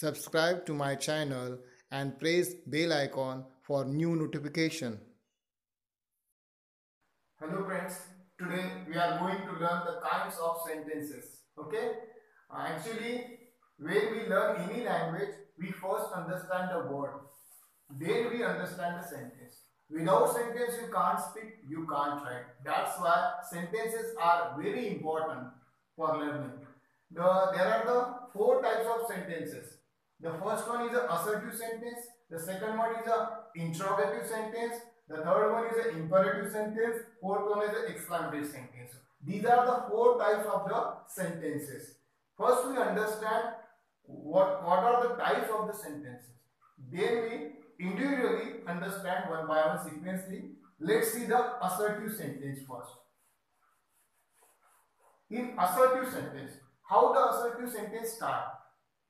subscribe to my channel and press bell icon for new notification. Hello friends, today we are going to learn the kinds of sentences. Okay? Actually, when we learn any language, we first understand the word. Then we understand the sentence. Without sentence, you can't speak, you can't write. That's why sentences are very important for learning. There are the four types of sentences. The first one is an assertive sentence. The second one is an interrogative sentence. The third one is an imperative sentence. Fourth one is an exclamatory sentence. These are the four types of the sentences. First, we understand what are the types of the sentences. Then we individually understand one by one sequentially. Let's see the assertive sentence first. In assertive sentence, how the assertive sentence start?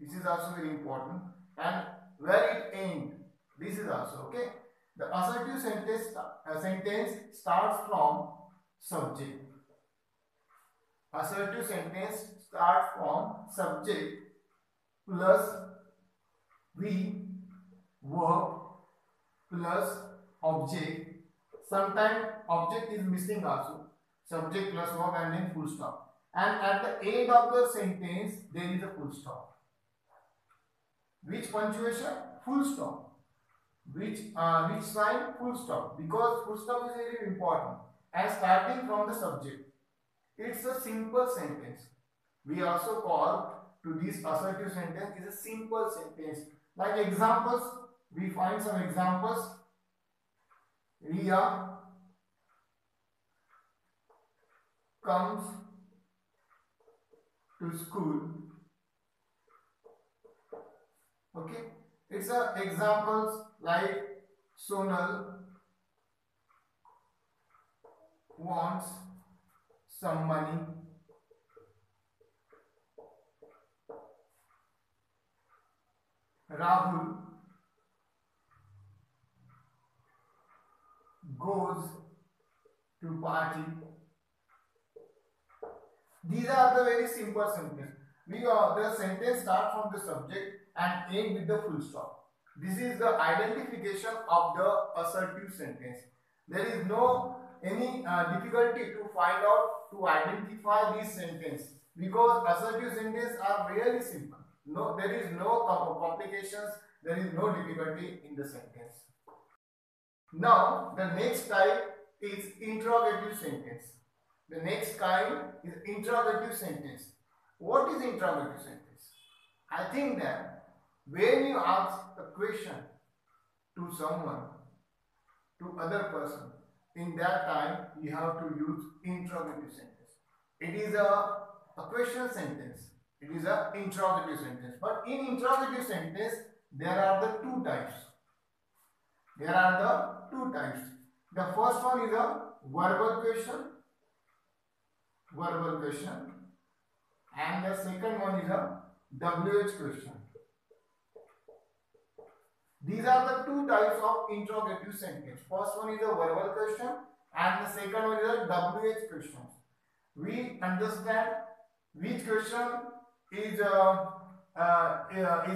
This is also very important. And where it end? This is also okay. The assertive sentence starts from subject. Assertive sentence starts from subject plus we verb plus object. Sometimes object is missing also. Subject plus verb and then full stop. And at the end of the sentence there is a full stop. Which punctuation? Full stop. Which sign? Full stop. Because full stop is very important. And starting from the subject. It's a simple sentence. We also call to this assertive sentence is a simple sentence. Like examples, we find some examples. Ria comes to school. Okay, it's a examples like Sonal wants some money. Rahul goes to party. These are the very simple sentences. The sentence start from the subject and end with the full stop. This is the identification of the assertive sentence. There is no any difficulty to find out to identify this sentence because assertive sentences are really simple. No, there is no complications. There is no difficulty in the sentence. Now the next type is interrogative sentence. The next kind is interrogative sentence. What is interrogative sentence? I think that when you ask a question to someone, to other person, in that time you have to use interrogative sentence. It is a question sentence. It is an interrogative sentence. But in interrogative sentence, there are the two types. There are the two types. The first one is a verbal question. Verbal question. And the second one is a WH question. These are the two types of interrogative sentence. First one is a verbal question and the second one is a WH question. We understand which question is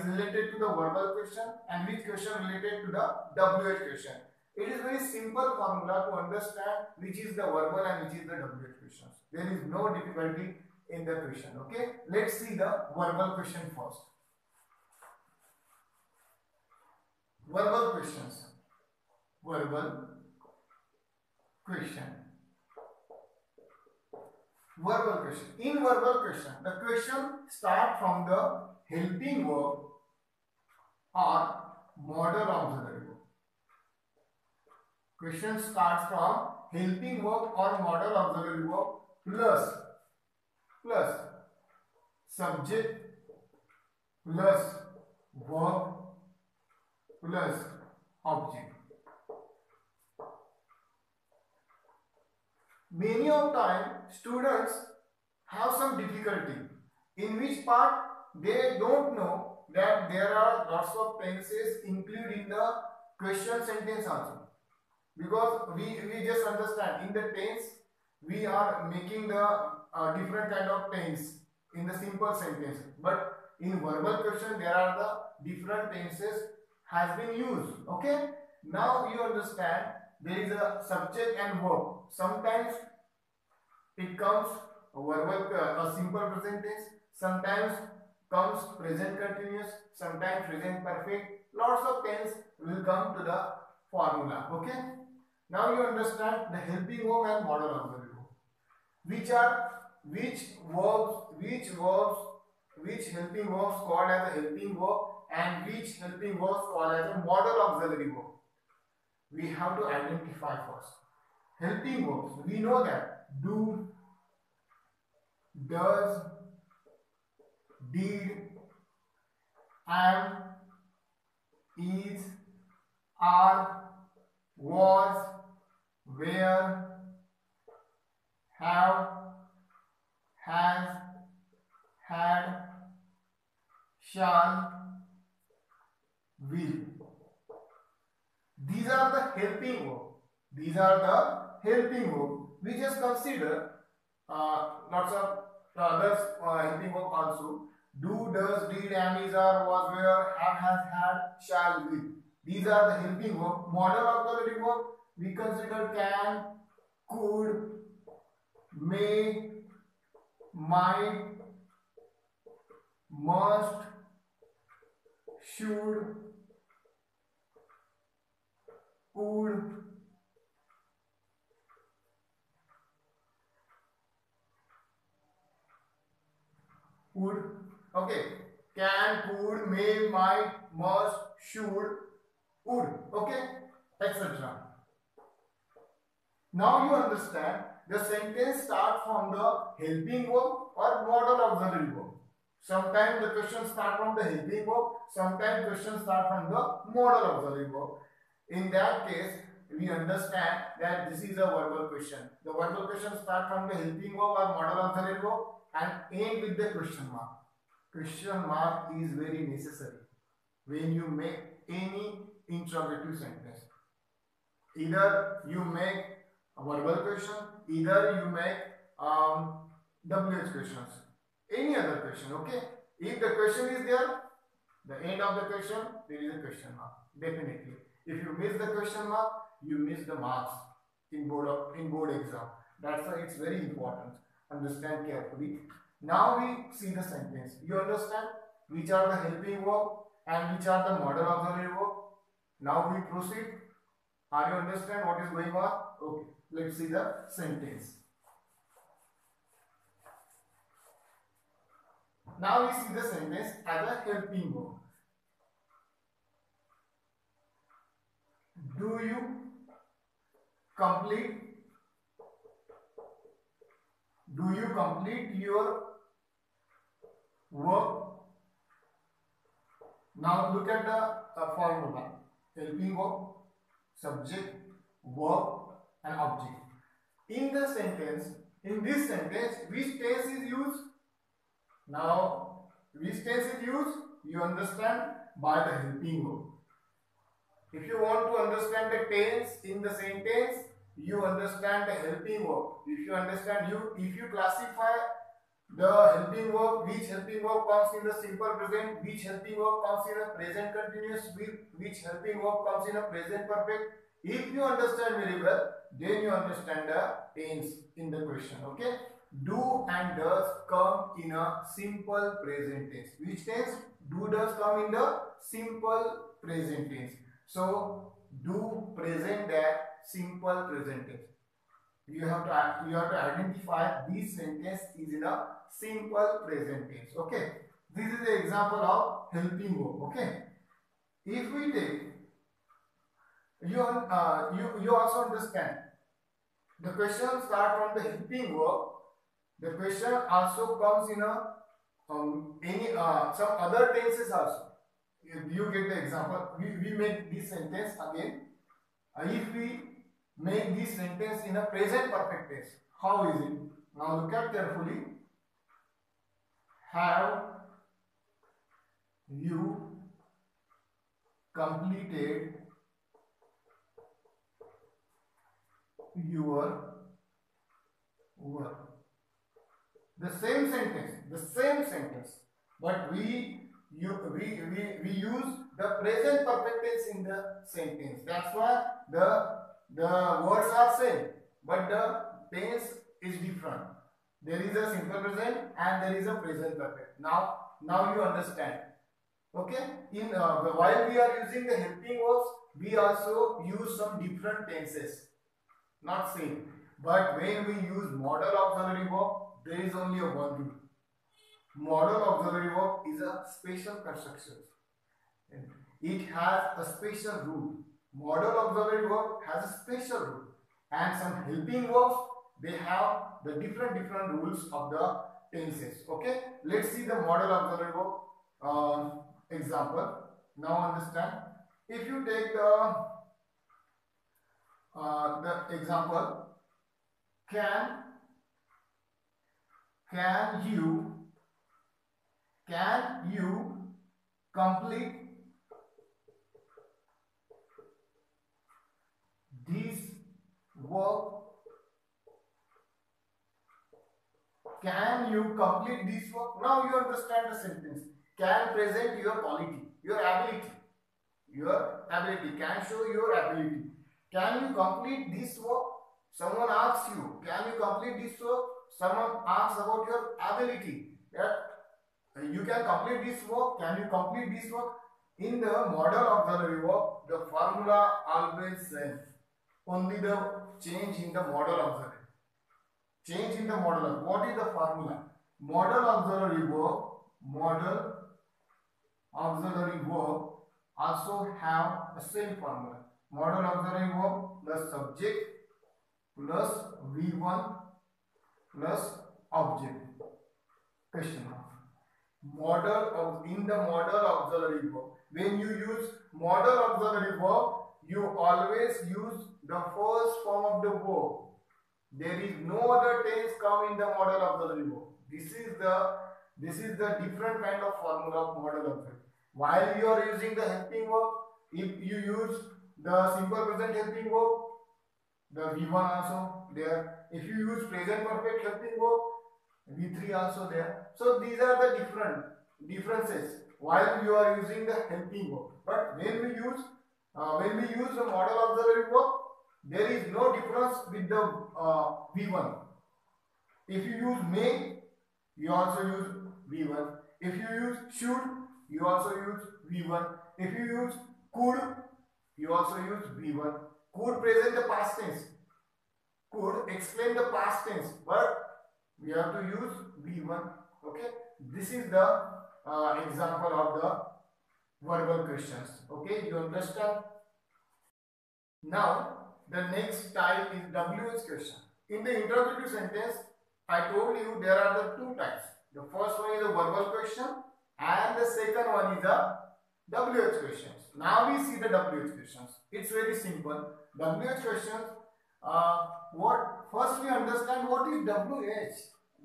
related to the verbal question and which question related to the WH question. It is very simple formula to understand which is the verbal and which is the WH questions. There is no difficulty in the question. Okay, let's see the verbal question first. Verbal questions. Verbal question. Verbal question. In verbal question, the question start from the helping verb or modal auxiliary verb. Question starts from helping verb or modal auxiliary verb plus subject plus verb plus object. Many of time students have some difficulty in which part they don't know that there are lots of tenses included in the question sentence also, because we just understand in the tense we are making the different kind of tense in the simple sentence, but in verbal question there are the different tenses has been used. Okay, now you understand there is a subject and verb. Sometimes it comes verbal, a simple present tense. Sometimes comes present continuous. Sometimes present perfect. Lots of tense will come to the formula. Okay. Now you understand the helping verb and modal auxiliary verb. Which helping verbs called as a helping verb and which helping verbs called as a modal auxiliary verb. We have to identify first. Helping verbs, we know that do, does, did, am, is, are, was, were, have, has, had, shall, will. These are the helping verbs. These are the helping verbs. We just consider lots of others helping verb also. Do, does, did, am, is, are, was, were, have, has, had, shall, will. These are the helping verb. Modal auxiliary verb we consider can, could, may, might, must, should, would, okay, can, could, may, might, must, should, would, okay, etc. Now you understand the sentence start from the helping verb or modal auxiliary verb. Sometimes the questions start from the helping verb, sometimes questions start from the modal auxiliary verb. In that case, we understand that this is a verbal question. The verbal question start from the helping verb or modal auxiliary verb and end with the question mark. Question mark is very necessary when you make any interrogative sentence. Either you make a verbal question, either you make WH questions, any other question. Okay, if the question is there, the end of the question there is a question mark definitely. If you miss the question mark, you miss the marks in board exam. That's why it's very important. Understand carefully. Now we see the sentence. You understand which are the helping verb and which are the modal auxiliary verb. Now we proceed. Are you understand what is going on? Okay, let's see the sentence. Now we see the sentence as a helping verb. Do you complete your work? Now look at the formula. Helping verb, subject, verb and object. In this sentence, which tense is used? Now, which tense is used? You understand by the helping verb. If you want to understand the tense in the sentence, you understand the helping verb. If you classify the helping verb, which helping verb comes in the simple present, which helping verb comes in a present continuous, which helping verb comes in a present perfect. If you understand very well, then you understand the tense in the question. Okay. Do and does come in a simple present tense. Which tense? Do, does come in the simple present tense. So do present that simple present tense. You have to identify this sentence is in a simple present tense. Okay. This is the example of helping verb. Okay. If we take you also understand the question start from the helping verb. The question also comes in a some other tenses also. If you get the example, we make this sentence again. If we make this sentence in a present perfect tense, how is it? Now look at carefully. Have you completed your work? The same sentence, but we use the present perfect tense in the sentence. That's why the words are same, but the tense is different. There is a simple present and there is a present perfect. Now you understand. Okay, in while we are using the helping verbs, we also use some different tenses, not same. But when we use modal auxiliary verb, there is only a one rule. Modal auxiliary verb is a special construction. It has a special rule. Modal auxiliary verb has a special rule, and some helping verbs, they have the different rules of the tenses. Okay, let's see the modal auxiliary verb example. Now understand. If you take the example, can you complete this work? Can you complete this work? Now you understand the sentence. Can present your quality, your ability. Your ability can show your ability. Can you complete this work? Someone asks you, can you complete this work? Someone asks about your ability. That you can complete this work. Can you complete this work? In the modal auxiliary verb, the formula always same. Only the change in the modal auxiliary. Change in the modal. What is the formula? Modal auxiliary verb also have the same formula. Modal auxiliary verb plus subject plus V1 plus object. Question mark. In the modal auxiliary verb, when you use modal auxiliary verb, you always use the first form of the verb. There is no other tense come in the modal auxiliary verb. This is the different kind of formula of modal auxiliary. While you are using the helping verb, if you use the simple present helping verb, the V1 also there. If you use present perfect helping verb, V3 also there. So these are the differences while you are using the helping verb. But when we use the modal auxiliary verb, there is no difference with the V1. If you use may, you also use V1. If you use should, you also use V1. If you use could, you also use V1. Could present the past tense. Could explain the past tense, but we have to use V1. Okay, this is the example of the verbal questions. Okay, you understand? Now the next type is WH question. In the interrogative sentence, I told you there are the two types. The first one is a verbal question and the second one is a WH questions. Now we see the WH questions. It's very simple. WH questions, first we understand what is WH.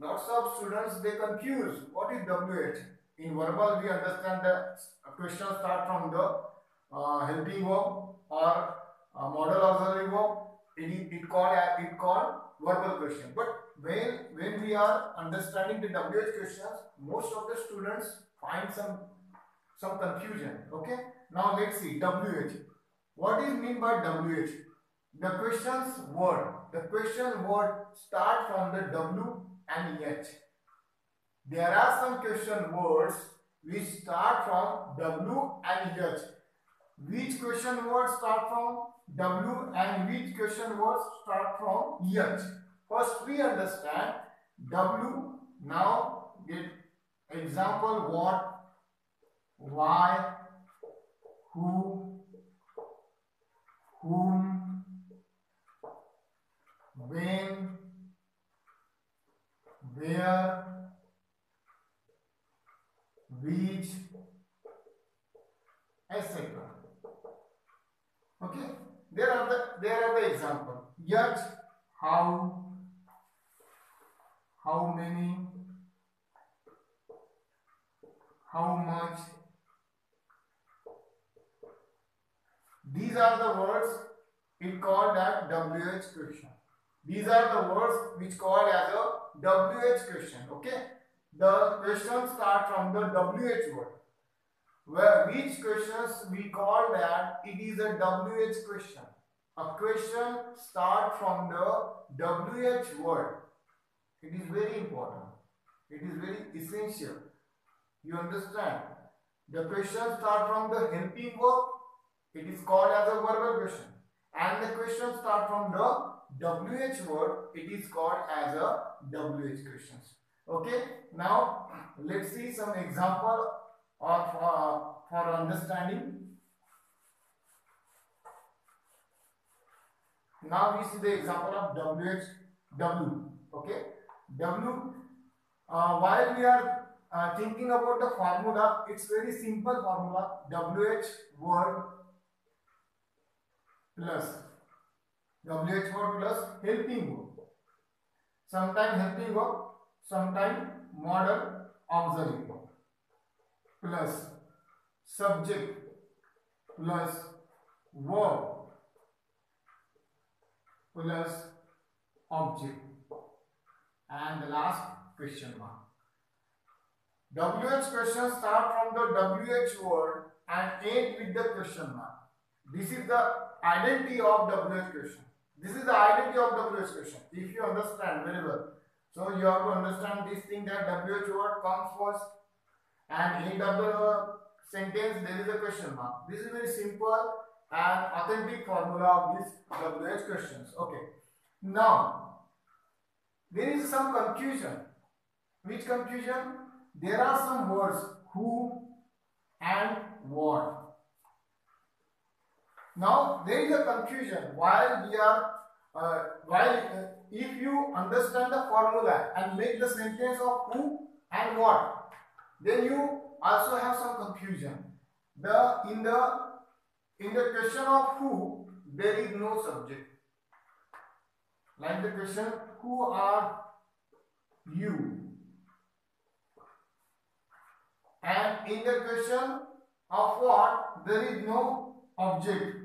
Lots of students, they confuse what is WH. In verbal we understand the question start from the helping verb or modal auxiliary verb. It called verbal question. But when we are understanding the WH questions, most of the students find some confusion. Okay, now let's see WH. What is mean by WH? The question word start from the W and H. There are some question words which start from W and H. Which question words start from W and which question words start from H? First we understand W. Now get example what, why, who, whom, when, where, which, etc. Okay, there are the example. Yet, how many, how much. These are the words it called as WH question. These are the words which called as a WH question. Okay, the questions start from the WH word. Where which questions we call that it is a WH question. A question start from the WH word. It is very important. It is very essential. You understand? The question start from the helping verb. It is called as a verbal question. And the question start from the WH word. It is called as a WH questions. Okay. Now let's see some example of for understanding. Now we see the example of W. Okay. W. While we are thinking about the formula, it's very simple formula. WH word plus helping verb. Sometime helping verb, sometime modal auxiliary verb, plus subject plus verb plus object, and the last question mark. WH question start from the WH word and end with the question mark. This is the identity of WH question. This is the identity of WH question. If you understand very well. So you have to understand this thing that WH word comes first and end of the sentence there is a question mark. This is very simple and authentic formula of these WH questions. Okay. Now there is some confusion. Which confusion? There are some words who and what. Now there is a confusion while we are if you understand the formula and make the sentence of who and what, then you also have some confusion. In the question of who, there is no subject. Like the question, who are you? And in the question of what, there is no object.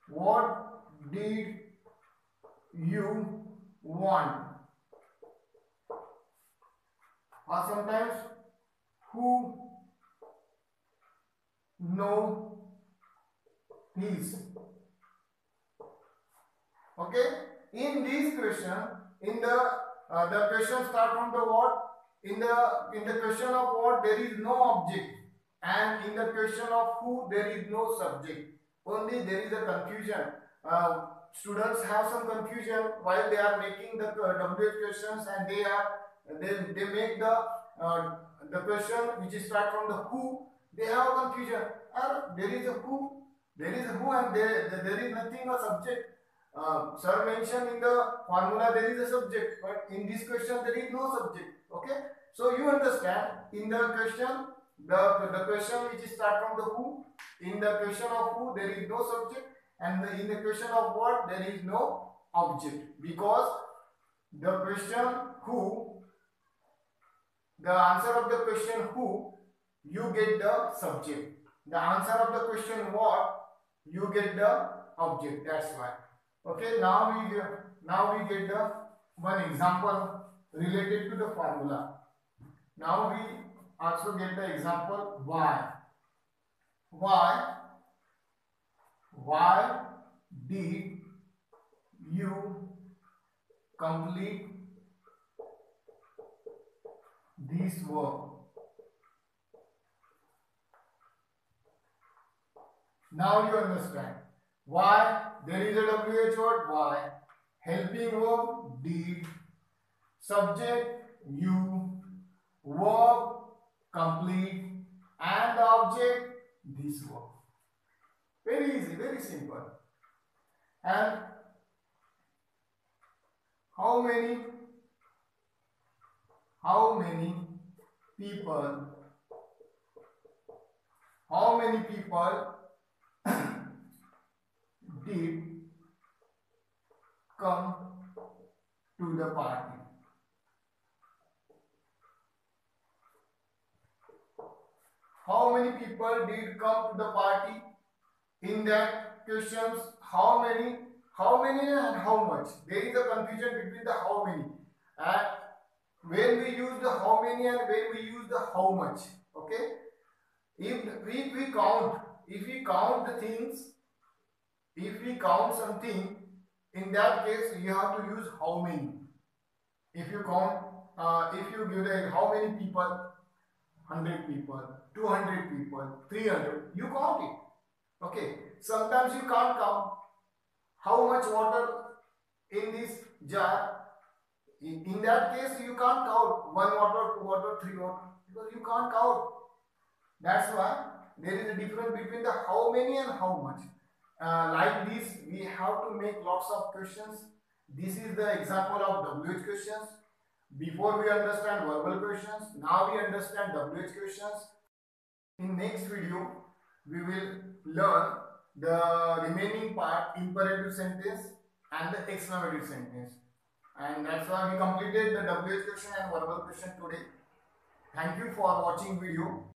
What did you want? Or sometimes, who know his? Okay. In this question, in the question start from the what? In the question of what, there is no object, and in the question of who, there is no subject. Only there is a confusion. Students have some confusion while they are making the WH questions, and they make the question which is start from the who. They have a confusion. There is a who, and there is nothing a subject. Sir mentioned in the formula there is a subject, but in this question there is no subject. Okay, so you understand, in the question, the question which is start from the who, in the question of who there is no subject, and in the question of what there is no object, because the question who, the answer of the question who, you get the subject. The answer of the question what, you get the object. That's why. Okay, now we get the one example related to the formula. Now we also get the example why. Why did you complete this work? Now you understand. Why? There is a WH word, why. Helping verb, did. Subject, you. Verb, complete. And the object, this verb. Very easy, very simple. And how many people did come to the party? How many people did come to the party? In that questions, how many and how much? There is a confusion between the how many. And when we use the how many and when we use the how much. Okay, if we count the things, if we count something, in that case you have to use how many. If you count, if you give the how many people, 100 people, 200 people, 300, you count it. Okay, sometimes you can't count how much water in this jar. In that case you can't count 1 water, 2 water, 3 water, because you can't count. That's why there is a difference between the how many and how much. Like this, we have to make lots of questions. This is the example of WH questions. Before we understand verbal questions, now we understand WH questions. In next video, we will learn the remaining part, imperative sentence and the exclamative sentence. And that's why we completed the WH question and verbal question today. Thank you for watching video.